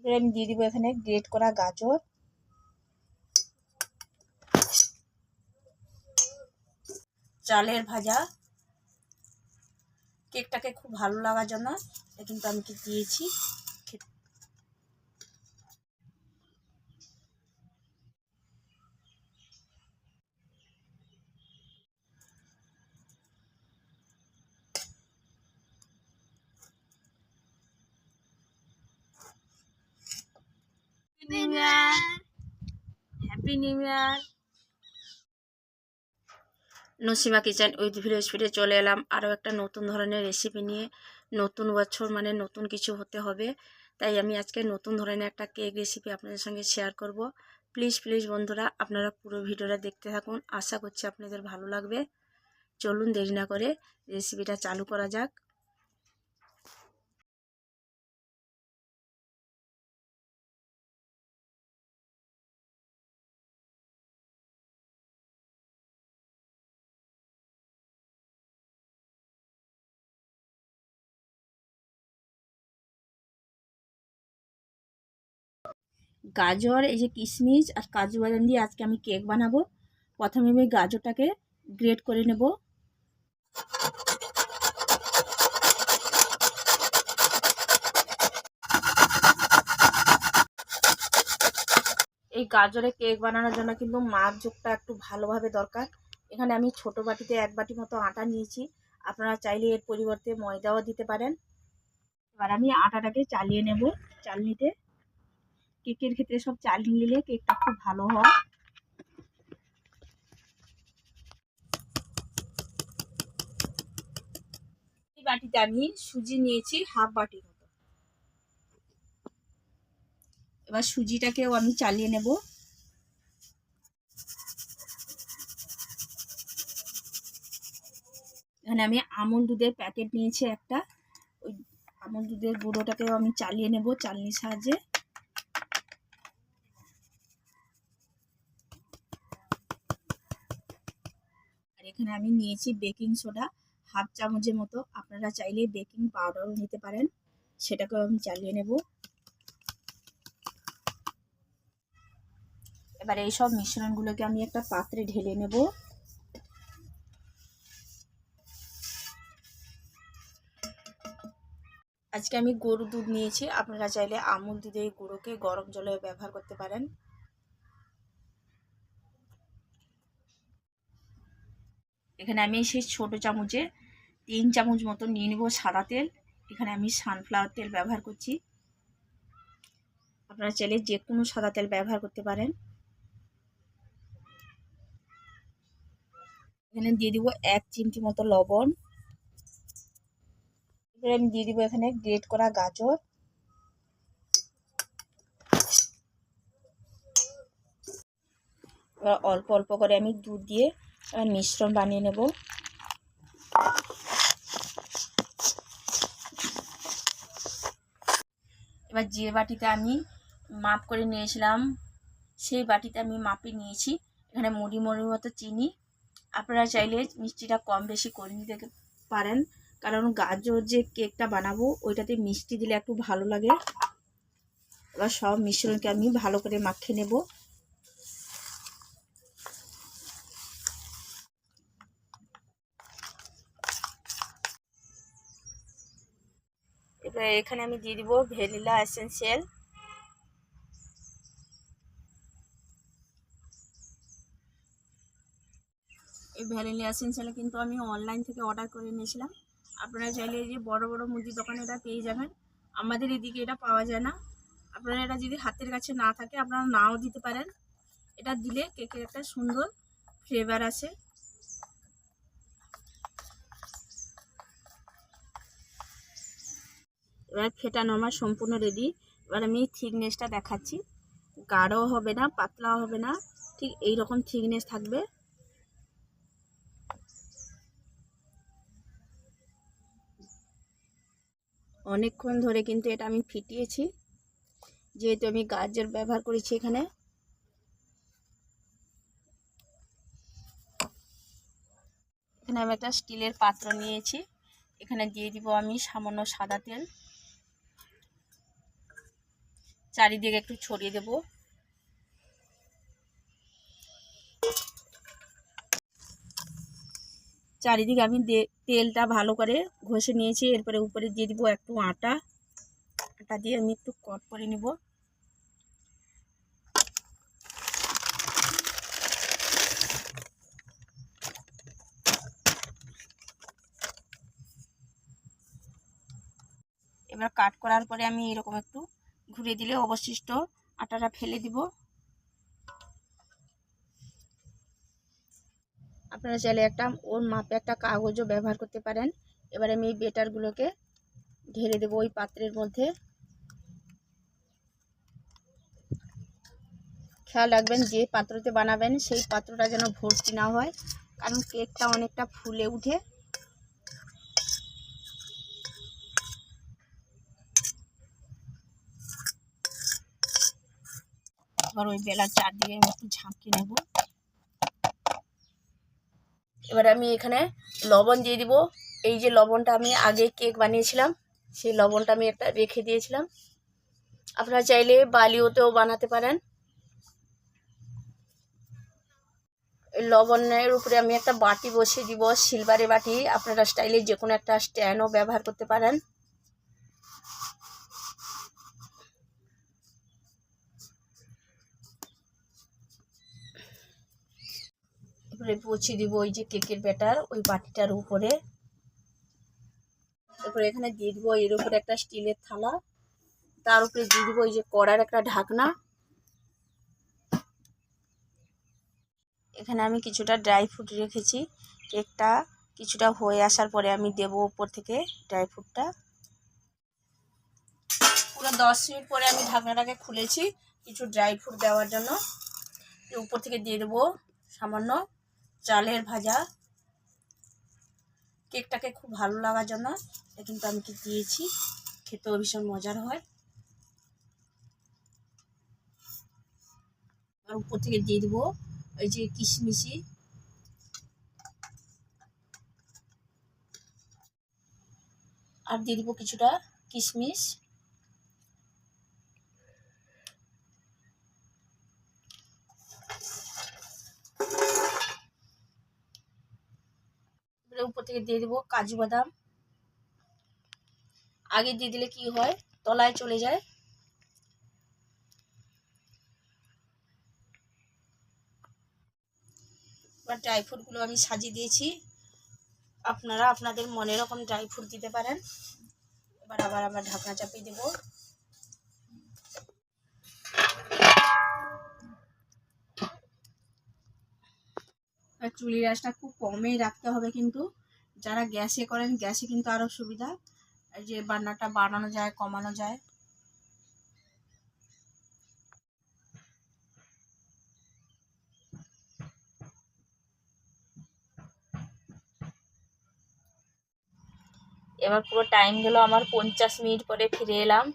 এবার আমি দিয়ে দিব এখানে গ্রেট করা গাজর, চালের ভাজা। কেকটাকে খুব ভালো লাগার জন্য এটা কিন্তু আমি কি দিয়েছি। Happy new year. Nasima kitchen with village ফিরে চলে এলাম আরও একটা নতুন ধরনের রেসিপি নিয়ে। নতুন বছর মানে নতুন কিছু হতে হবে, তাই আমি আজকে নতুন ধরনের একটা কেক রেসিপি আপনাদের সঙ্গে শেয়ার করব। প্লিজ প্লিজ বন্ধুরা আপনারা পুরো ভিডিওটা দেখতে থাকুন, আশা করছি আপনাদের ভালো লাগবে। চলুন দেরি না করে রেসিপিটা চালু করা যাক। গাজর, এই যে কিশমিশ আর কাজু বাদাম দিয়ে আজকে আমি কেক বানাবো। প্রথমে আমি গাজরটাকে গ্রেট করে নেব। এই গাজরে কেক বানানোর জন্য কিন্তু মাপঝোঁকটা একটু ভালোভাবে দরকার। এখানে আমি ছোট বাটিতে 1 বাটি মতো আটা নিয়েছি, আপনারা চাইলে এর পরিবর্তে ময়দাও দিতে পারেন। এবার আমি আটাটাকে চালিয়ে নেব চালনিতে। কেকের ক্ষেত্রে সব চালিয়ে নিলে কেকটা খুব ভালো হয়। এই বাটিতে আমি সুজি নিয়েছি হাফ বাটি মতো। এবার সুজিটাকেও আমি চালিয়ে নেব। এখানে আমি আমুল দুধের প্যাকেট নিয়েছি একটা, ওই আমুল দুধের গুঁড়োটাকেও আমি চালিয়ে নেব চালনির সাহায্যে। আর এখানে আমি নিয়েছি বেকিং সোডা হাফ চামচের মতো, আপনারা চাইলে বেকিং পাউডারও নিতে পারেন, সেটাকেও আমি চালিয়ে নেব। এবার এই সব মিশ্রণগুলোকে আমি একটা পাত্রে ঢেলে নেব। আজকে আমি গরুর দুধ নিয়েছি, আপনারা চাইলে আমুল দুধের গুঁড়োকে গরম জলে ব্যবহার করতে পারেন। এখানে আমি সেই ছোট চামচে 3 চামচ মতো নিয়ে নেব সাদা তেল। এখানে আমি সানফ্লাওয়ার তেল ব্যবহার করছি, আপনারা চাইলে যে কোনো সাদা তেল ব্যবহার করতে পারেন। এখানে দিয়ে দিব 1 চিমটি মতো লবণ। এবার আমি দিয়ে দিব এখানে গ্রেট করা গাজর। এবার অল্প অল্প করে আমি দুধ দিয়ে মিশ্রণ বানিয়ে নেব। এবার যে বাটিতে আমি মাপ করে নিয়েছিলাম সেই বাটিতে আমি মাপে নিয়েছি এখানে মুড়ি মতো চিনি। আপনারা চাইলে মিষ্টিটা কম বেশি করে নিতে পারেন, কারণ গাজর যে কেকটা বানাবো ওইটাতে মিষ্টি দিলে একটু ভালো লাগে। এবার সব মিশ্রণকে আমি ভালো করে মাখিয়ে নেব। এবার এখানে আমি দিয়ে দিব ভ্যানিলা এসেন্সিয়াল। এই ভ্যানিলা এসেন্সিয়াল কিন্তু আমি অনলাইন থেকে অর্ডার করে নিয়েছিলাম, আপনারা চাইলে এই যে বড় বড় মুদির দোকানে এটা পেয়ে যাবেন। আমাদের এদিকে এটা পাওয়া যায় না, আপনারা এটা যদি হাতের কাছে না থাকে আপনারা নাও দিতে পারেন। এটা দিলে কেকের একটা সুন্দর ফ্লেভার আসে। এবার ফেটানো আমার সম্পূর্ণ রেডি। এবার আমি থিকনেসটা দেখাচ্ছি, গাঢ়ও হবে না পাতলাও হবে না, ঠিক এই রকম থিকনেস থাকবে। অনেকক্ষণ ধরে কিন্তু এটা আমি ফিটিয়েছি, যেহেতু আমি গাজর ব্যবহার করেছি। এখানে আমি একটা স্টিলের পাত্র নিয়েছি, এখানে দিয়ে দিব আমি সামান্য সাদা তেল। চারিদিকে একটু ছড়িয়ে দেব। চারিদিকে আমি তেলটা ভালো করে ঘষে নিয়েছি। এরপরে উপরে দিয়ে দিব একটু আটা দিয়ে আমি একটু কট করে নেব। এবার কাট করার পরে আমি এরকম একটু ঘুরে দিলে অবশিষ্ট আটাটা ফেলে দিব। আপনারা চাইলে একটা ওর মাপে একটা কাগজও ব্যবহার করতে পারেন। এবার আমি এই বেটারগুলোকে ঢেলে দেবো ওই পাত্রের মধ্যে। খেয়াল রাখবেন যে পাত্রতে বানাবেন সেই পাত্রটা যেন ভর্তি না হয়, কারণ কেকটা অনেকটা ফুলে উঠে। এবার ওই বেলার চারদিকে আমি একটু ঝাঁকিয়ে নেব। এবার আমি এখানে লবণ দিয়ে দিব। এই যে লবণটা আমি আগে কেক বানিয়েছিলাম সেই লবণটা আমি একটা রেখে দিয়েছিলাম। আপনারা চাইলে বালিওতেও বানাতে পারেন। এই লবণের উপরে আমি একটা বাটি বসিয়ে দিব, সিলভারের বাটি। আপনারা স্টাইলে যে কোনো একটা স্ট্যান্ডও ব্যবহার করতে পারেন। এবারে পচিয়ে দিব ওই যে কেকের ব্যাটার ওই বাটিটার উপরে। তারপরে এখানে দিয়ে দিব এর উপরে একটা স্টিলের থালা, তার উপরে দিয়ে দিব ওই যে কড়ার একটা ঢাকনা। এখানে আমি কিছুটা ড্রাই ফ্রুট রেখেছি। কেকটা কিছুটা হয়ে আসার পরে আমি দেব উপর থেকে ড্রাই ফ্রুটটা। পুরো 10 মিনিট পরে আমি ঢাকনাটাকে খুলেছি কিছু ড্রাই ফ্রুট দেওয়ার জন্য। উপর থেকে দিয়ে দেবো সামান্য চালের ভাজা। কেকটাকে খুব ভালো লাগার জন্য এটা কিন্তু আমি দিয়েছি, খেতেও ভীষণ মজার হয়। আর উপর থেকে দিয়ে দেবো ওই যে কিশমিশি। আর দিয়ে দিব কিছুটা কিশমিশ। উপর থেকে দিয়ে দেবো কাজু বাদাম। আগে দিয়ে দিলে কি হয়, তলায় চলে যায়। এবার ড্রাই ফ্রুটগুলো আমি সাজিয়ে দিয়েছি। আপনারা আপনাদের মনের রকম ড্রাই ফ্রুট দিতে পারেন। এবার আবার আমরা ঢাকনা চাপিয়ে দেবো। আর চুলির আঁচটা খুব কমেই রাখতে হবে, কিন্তু যারা গ্যাসে করেন গ্যাসে কিন্তু আরও সুবিধা, এই যে বান্নাটা বাড়ানো যায় কমানো যায়। এবার পুরো টাইম গেল আমার 50 মিনিট পরে ফিরে এলাম।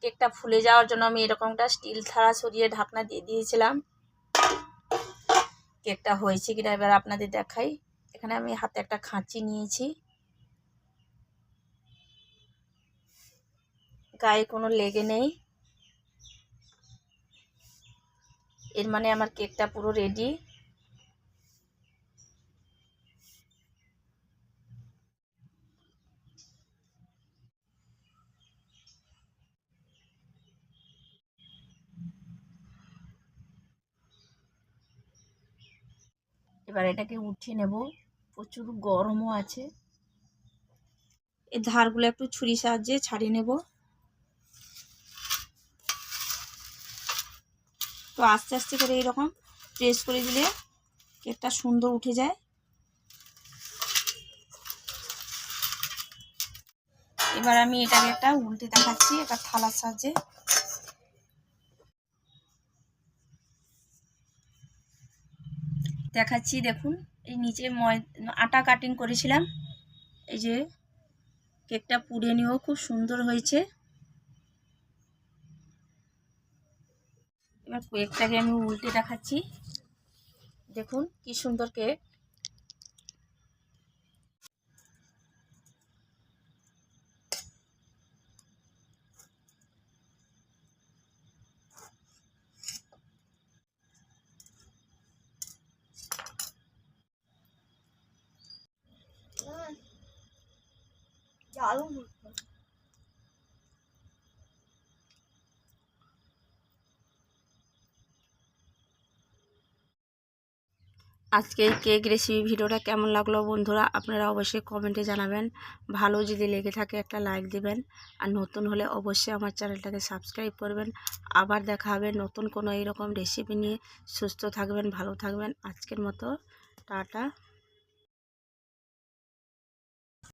কেকটা ফুলে যাওয়ার জন্য আমি এরকমটা স্টিল থালা সরিয়ে ঢাকনা দিয়ে দিয়েছিলাম। কেকটা হয়েছে কিনা এবার আপনাদের দেখাই। এখানে আমি হাতে একটা খাঁচি নিয়েছি, গায়ে কোনো লেগে নেই। এর মানে আমার কেকটা পুরো রেডি। এবার এটাকে উঠিয়ে নেব। প্রচুর গরমও আছে। এই ধারগুলো একটু ছুরির সাহায্যে ছাড়িয়ে নেব। তো আস্তে আস্তে করে এরকম প্রেস করে দিলে কেকটা সুন্দর উঠে যায়। এবার আমি এটাকে একটা উল্টে দেখাচ্ছি একটা থালার সাহায্যে। দেখাচ্ছি দেখুন, এই নিচে আটা কাটিং করেছিলাম, এই যে কেকটা পুড়ে নিয়েও খুব সুন্দর হয়েছে। এবার কেকটাকে আমি উল্টে দেখাচ্ছি, দেখুন কি সুন্দর কেক। আজকে এই কেক রেসিপি ভিডিওটা কেমন লাগলো বন্ধুরা, আপনারা অবশ্যই কমেন্টে জানাবেন। ভালো যদি লেগে থাকে একটা লাইক দিবেন, আর নতুন হলে অবশ্যই আমার চ্যানেলটাকে সাবস্ক্রাইব করবেন। আবার দেখা হবে নতুন কোনো এইরকম রেসিপি নিয়ে। সুস্থ থাকবেন, ভালো থাকবেন। আজকের মতো টাটা।